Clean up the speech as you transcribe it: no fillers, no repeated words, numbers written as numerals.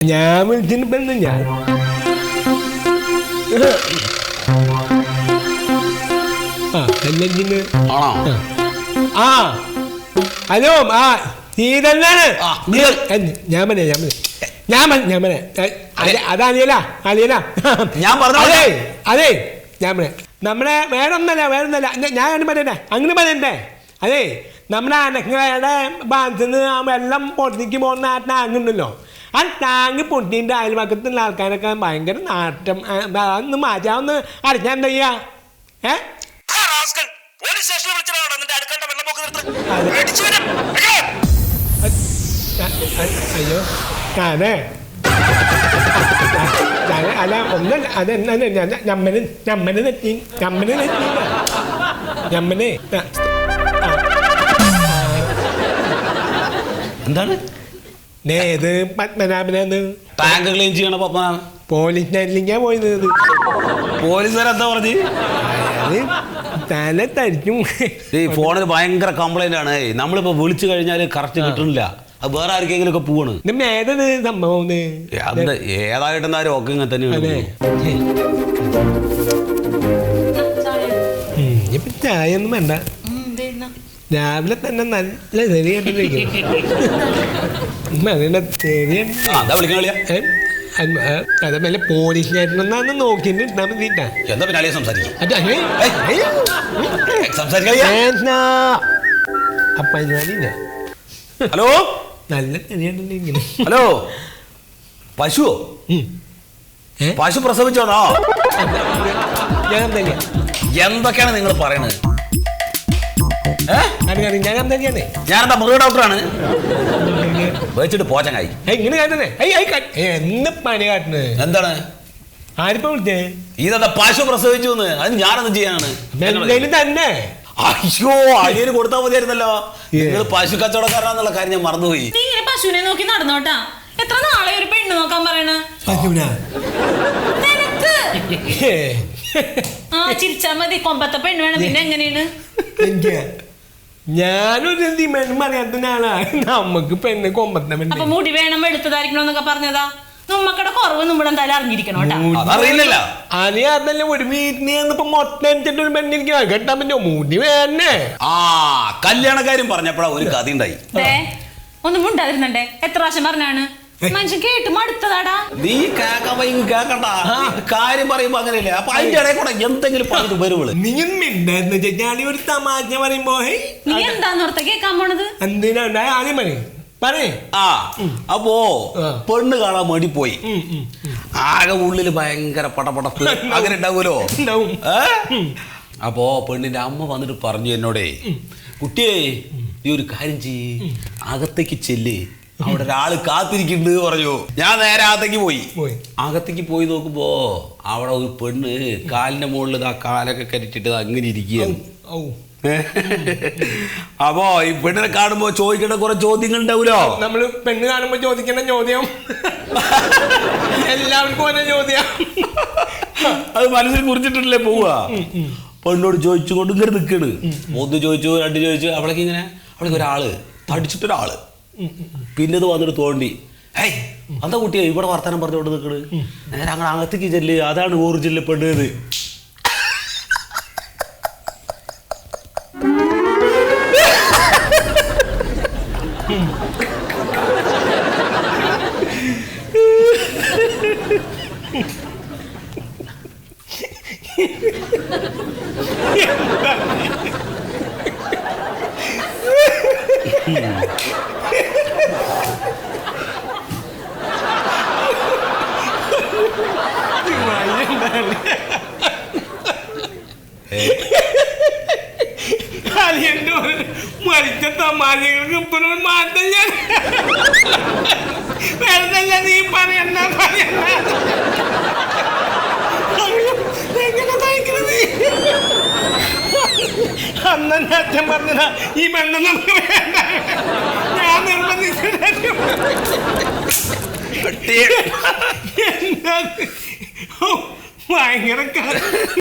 ഞാൻ വിളിച്ചിട്ട് ഞാൻ ആ ഹലോ ആ നീ തന്നെയാണ് അതെ ഞാൻ നമ്മളെ വേറൊന്നല്ല ഞാൻ അങ്ങനെ പറയണ്ടേ അതെ നമ്മുടെ അനക്കയുടെ ഭാഗത്തു നിന്ന് ആ വെള്ളം പൊട്ടിക്ക് പോകുന്ന ആ ടാങ്ക് ഉണ്ടല്ലോ ആ ടാങ്ക് പൊട്ടിൻ്റെ അയൽവക്കത്തുള്ള ആൾക്കാരൊക്കെ ഭയങ്കര നാട്ടം ഒന്ന് മാറ്റാവുന്ന അടയ്ക്കാൻ എന്താ ചെയ്യാ അയ്യോ അതെ അല്ല ഒന്നല്ല അതെന്താ ഞമ്മന് തെറ്റി എന്താണ് ഇത് പത്മനാഭനാണ് ടാങ്ക് ക്ലീൻ ചെയ്യണ പത്മനാഭൻ പോലീസിനാ പോയത് പോലീസുകാരെന്താ പറഞ്ഞു തല തരിക്കും ഫോണിന് ഭയങ്കര കംപ്ലൈന്റ് ആണ് നമ്മളിപ്പോ വിളിച്ചു കഴിഞ്ഞാല് കറക്റ്റ് കിട്ടുന്നില്ല അത് വേറെ ആർക്കെങ്കിലും ഒക്കെ പോവാണ് ഏതത് സംഭവം ഏതായിട്ടെന്നാലും ഒക്കെ ഇങ്ങനെ തന്നെയാണ് ഇപ്പൊ ചായ ഒന്നും വേണ്ട രാവിലെ തന്നെ നല്ല അതേപോലെ പോലീസിനായിട്ടൊന്നാന്ന് നോക്കിട്ട് ഇട്ടാ മതിട്ടാ അപ്പഴില്ല ഹലോ നല്ല തെരിയുണ്ടല്ലോ ഹലോ പശുവോ പശു പ്രസവിച്ചോണോ ഞാൻ തന്നെ എന്തൊക്കെയാണ് നിങ്ങൾ പറയണത് ഞാനെന്താ മൃഗ ഡോക്ടറാണ് വെച്ചിട്ട് പോച്ചങ്ങായി ഇങ്ങനെ എന്ന് പണി കാട്ടുന്നത് എന്താണ് ആരിപ്പോ വിളിച്ചേ ഇതെന്താ പശു പ്രസവിച്ചു അത് ഞാനെന്ത് ചെയ്യാനാണ് തന്നെ അയ്യോ അടിയന് കൊടുത്താൽ മതിയായിരുന്നല്ലോ നിങ്ങൾ പശു കച്ചവടക്കാരാന്നുള്ള കാര്യം ഞാൻ മറന്നുപോയി നീ ഇങ്ങനെ പശുവിനെ നോക്കി നടന്നോട്ടാ എത്ര നാളെ ഒരു പെണ്ണ് നോക്കാൻ പറയണ ആ ചിരിച്ചാ മതി കൊമ്പത്തെ പെണ്ണ് വേണം പിന്നെ എങ്ങനെയാണ് ഞാനൊരു അറിയാത്ത ആളാണ് നമ്മക്ക് പെണ്ണ് കൊമ്പത്തെ പെണ്ണ് അപ്പൊ മുടി വേണം എടുത്തതായിരിക്കണം എന്നൊക്കെ പറഞ്ഞതാ നമ്മക്കടെ കുറവ് നമ്മുടെ എന്തായാലും അറിഞ്ഞിരിക്കണം അതല്ല ഒരു വീട്ടിൽ മൊത്തം ഒരു പെണ്ണിരിക്കണം കേട്ടാ പറ്റോ മുടി വേണേ ആ കല്യാണക്കാരും പറഞ്ഞപ്പോഴാ ഒരു കഥ ഉണ്ടായി ഒന്നും ഉണ്ടായിരുന്നണ്ടേ എത്ര പ്രാവശ്യം പറഞ്ഞാണ് മനുഷ്യൻ കേട്ട് മടുത്തതാടാ നീ കേക്കണ്ട കാര്യം പറയുമ്പോ അങ്ങനെയല്ലേ അപ്പൊ അതിന്റെ ഇടയിൽ കൂടെ എന്തെങ്കിലും പറഞ്ഞു വരുള്ളൂ നീ മിണ്ടായിരുന്നു ഒരു തമാശ പറയുമ്പോ നീ എന്താന്നോർത്ത കേക്കാൻ പോണത് എന്തിനാ ആദ്യം പറയേ ആ അപ്പോ പെണ്ണ് കാണാൻ വേണ്ടി പോയി ആകെ ഉള്ളില് ഭയങ്കര പടപടപ്പ് അങ്ങനെ ഉണ്ടാവൂലോ അപ്പോ പെണ്ണിന്റെ അമ്മ വന്നിട്ട് പറഞ്ഞു എന്നോടേ കുട്ടിയെ നീ ഒരു കാര്യം ചെയ്യ് അകത്തേക്ക് ചെല്ല് അവിടെ ഒരാള് കാത്തിരിക്കുന്നുണ്ട് പറഞ്ഞു ഞാൻ നേരെ അകത്തേക്ക് പോയി നോക്കുമ്പോ അവിടെ ഒരു പെണ്ണ് കാലിന്റെ മുകളിൽ ആ കാലൊക്കെ കരിച്ചിട്ട് അങ്ങനെ ഇരിക്കുകയാണ് അപ്പോ ഈ പെണ്ണിനെ കാണുമ്പോ ചോദിക്കേണ്ട കുറെ ചോദ്യങ്ങൾ ഉണ്ടാവൂലോ നമ്മള് പെണ്ണ് കാണുമ്പോ ചോദിക്കേണ്ട ചോദ്യം എല്ലാവർക്കും ഓരോ ചോദ്യം അത് മനസ്സിൽ കുറിച്ചിട്ടില്ലേ പോവുക പെണ്ണോട് ചോദിച്ചുകൊണ്ട് ഇങ്ങനെ നിൽക്കണ് ഒന്ന് ചോദിച്ചു രണ്ട് ചോദിച്ചു അവളേക്ക് ഒരാള് തടിച്ചിട്ടൊരാള് പിന്നെ ഇത് വന്നിട്ട് തോണ്ടി ഏയ് എന്താ കുട്ടിയെ ഇവിടെ വർത്താനം പറഞ്ഞോണ്ട് നിൽക്കണ് നേരെ അങ്ങനെ അകത്തേക്ക് ചെല്ല് അതാണ് ഒറിജിനൽ പെണ്ണത് മരിച്ച തമാശകൾക്ക് ഇപ്പോഴും മാറ്റം ഞാൻ വെറുതല്ല നീ പറയണ്ട അന്നെ അച്ഛൻ പറഞ്ഞതാ ഈ പെണ്ണ് നമുക്ക് വേണ്ട ഞാൻ നിർബന്ധിച്ചു ഭയങ്കര